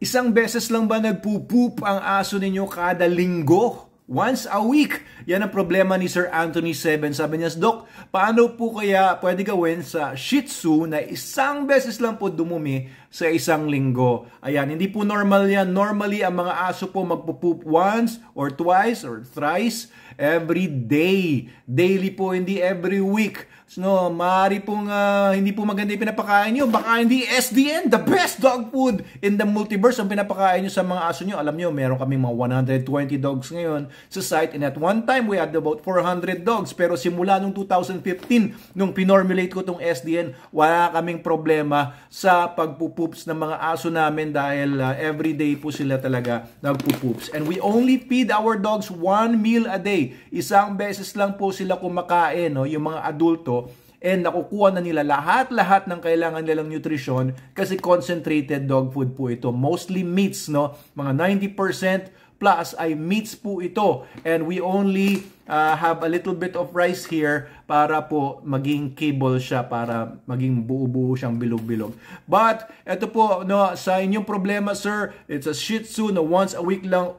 Isang beses lang ba nagpo-poop ang aso ninyo kada linggo? Once a week. Yan ang problema ni Sir Anthony Seven. Sabi niya, Doc, paano po kaya pwede gawin sa Shih Tzu na isang beses lang po dumumi sa isang linggo? Ayan, hindi po normal yan. Normally, ang mga aso po magpo-poop once or twice or thrice every day. Daily po, hindi every week. So, maaari pong hindi po maganda yung pinapakain nyo. Baka hindi SDN, the best dog food in the multiverse ang pinapakain nyo sa mga aso nyo. Alam nyo, meron kami mga 120 dogs ngayon sa site. And at one time, we had about 400 dogs. Pero simula nung 2015, nung pinormulate ko tong SDN, wala kaming problema sa pagpupoops ng mga aso namin dahil everyday po sila talaga nagpupoops. And we only feed our dogs 1 meal a day. Isang beses lang po sila kumakain, no? Yung mga adulto, and nakukuha na nila lahat ng kailangan nilang nutrisyon kasi concentrated dog food po ito. Mostly meats, no? Mga 90% plus ay meats po ito. And we only have a little bit of rice here para po maging kibble siya, para maging buo-buo siyang bilog-bilog. But, ito po, no, sa inyong problema, sir, it's a Shih Tzu na once a week lang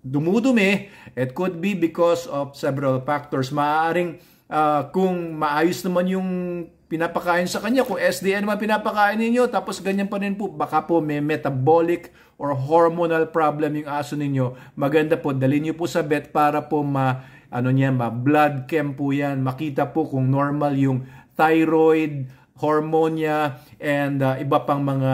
dumudumi. It could be because of several factors. Maaaring kung maayos naman yung pinapakain sa kanya, kung SDN naman pinapakain ninyo, tapos ganyan pa rin po, baka po may metabolic or hormonal problem yung aso ninyo. Maganda po, dalhin nyo po sa vet para po blood chem po yan. Makita po kung normal yung thyroid, hormone niya, and iba pang mga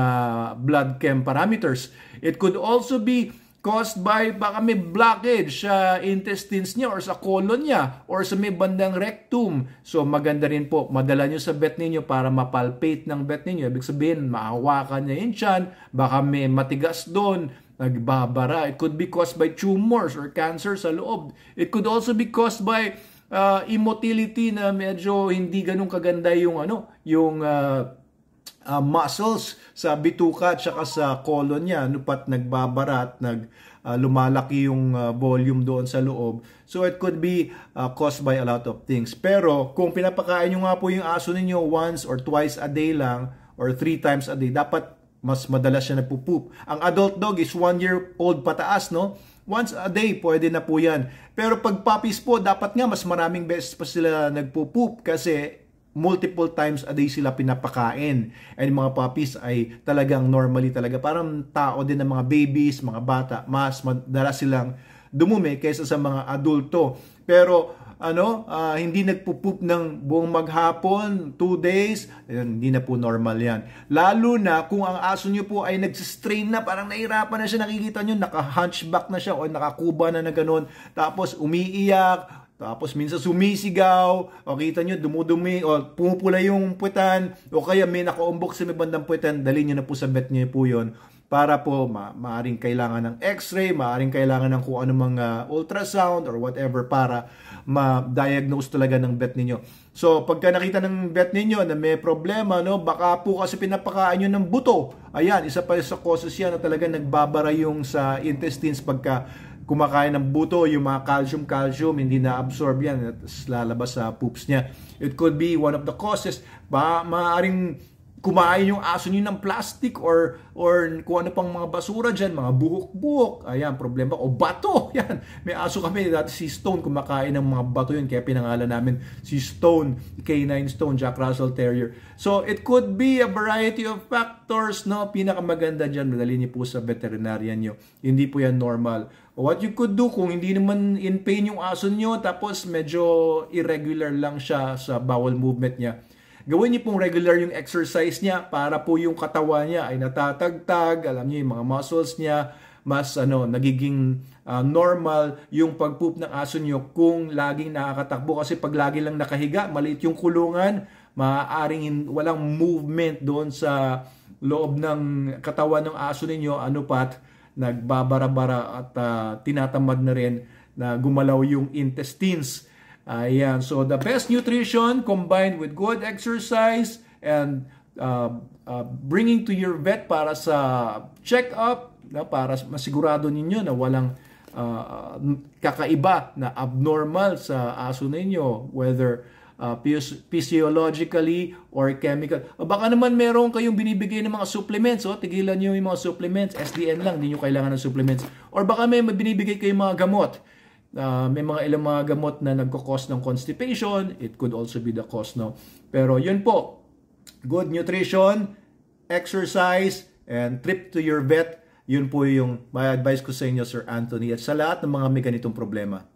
blood chem parameters. It could also be caused by baka may blockage sa intestines niya or sa colon niya or sa may bandang rectum. So maganda rin po, madala nyo sa vet ninyo para mapalpate ng vet ninyo. Ibig sabihin, mahawakan niya yung tiyan, baka may matigas doon, nagbabara. It could be caused by tumors or cancer sa loob. It could also be caused by immotility na medyo hindi ganun kaganda yung muscles sa bituka at saka sa colon niya, pat nagbabara at lumalaki yung volume doon sa loob. So it could be caused by a lot of things. Pero kung pinapakain nyo nga po yung aso ninyo once or twice a day lang or 3 times a day, dapat mas madalas siya nagpo-poop. Ang adult dog is 1 year old pataas, no? Once a day, pwede na po yan. Pero pag puppies po, dapat nga mas maraming beses pa sila nagpo-poop kasi multiple times a day sila pinapakain. And mga puppies ay talagang normally talaga, parang tao din ng mga babies, mga bata, mas madalas silang dumumi kaysa sa mga adulto. Pero hindi nagpo-poop ng buong maghapon, 2 days, hindi na po normal yan. Lalo na kung ang aso nyo po ay nagsistrain na, parang nahirapan na siya, nakikita nyo, naka-hunchback na siya o nakakuba na gano'n, tapos umiiyak, tapos minsan sumisigaw, o kita nyo dumudumi, o pumupula yung puwetan, o kaya may nakaumbok sa may bandang puwetan, dalhin nyo na po sa vet nyo po yun, para po maaring kailangan ng x-ray, maaring kailangan ng kung anumang ultrasound or whatever para ma-diagnose talaga ng vet ninyo. So pagka nakita ng vet ninyo na may problema, no, baka po kasi pinapakain nyo ng buto. Ayan, isa pa sa causes yan na talaga nagbabara yung sa intestines pagka kumakain ng buto, yung mga calcium, hindi na-absorb yan at lalabas sa poops niya. It could be one of the causes. Maaaring kumain yung aso niyo ng plastic or kung ano pang mga basura dyan, mga buhok-buhok. Ayan, problema. O bato. Yan. May aso kami dati, si Stone, kumakain ng mga bato yun. Kaya pinangalan namin si Stone, K9 Stone, Jack Russell Terrier. So, it could be a variety of factors, no? Pinakamaganda dyan, madali niyo po sa veterinarian nyo. Hindi po yan normal. What you could do kung hindi naman in pain yung aso nyo, tapos medyo irregular lang siya sa bowel movement niya, gawin niyo pong regular yung exercise niya para po yung katawan niya ay natatagtag, alam niyo yung mga muscles niya, mas nagiging normal yung pag-poop ng aso niyo kung laging nakakatakbo. Kasi pag lagi lang nakahiga, maliit yung kulungan, maaaring walang movement doon sa loob ng katawan ng aso ninyo, nagbabara-bara at tinatamad na rin na gumalaw yung intestines. Ayan, so the best nutrition combined with good exercise and bringing to your vet para sa check-up, para masigurado ninyo na walang kakaiba na abnormal sa aso ninyo, whether physiologically or chemical. O baka naman meron kayong binibigay ng mga supplements, tigilan nyo yung mga supplements, SDN lang, hindi nyo kailangan ng supplements. Or baka may binibigay kayong mga gamot. May mga ilang mga gamot na nagkakos ng constipation, it could also be the cause, no? Pero yun po, good nutrition, exercise, and trip to your vet, yun po yung may advice ko sa inyo, Sir Anthony, at sa lahat ng mga may ganitong problema.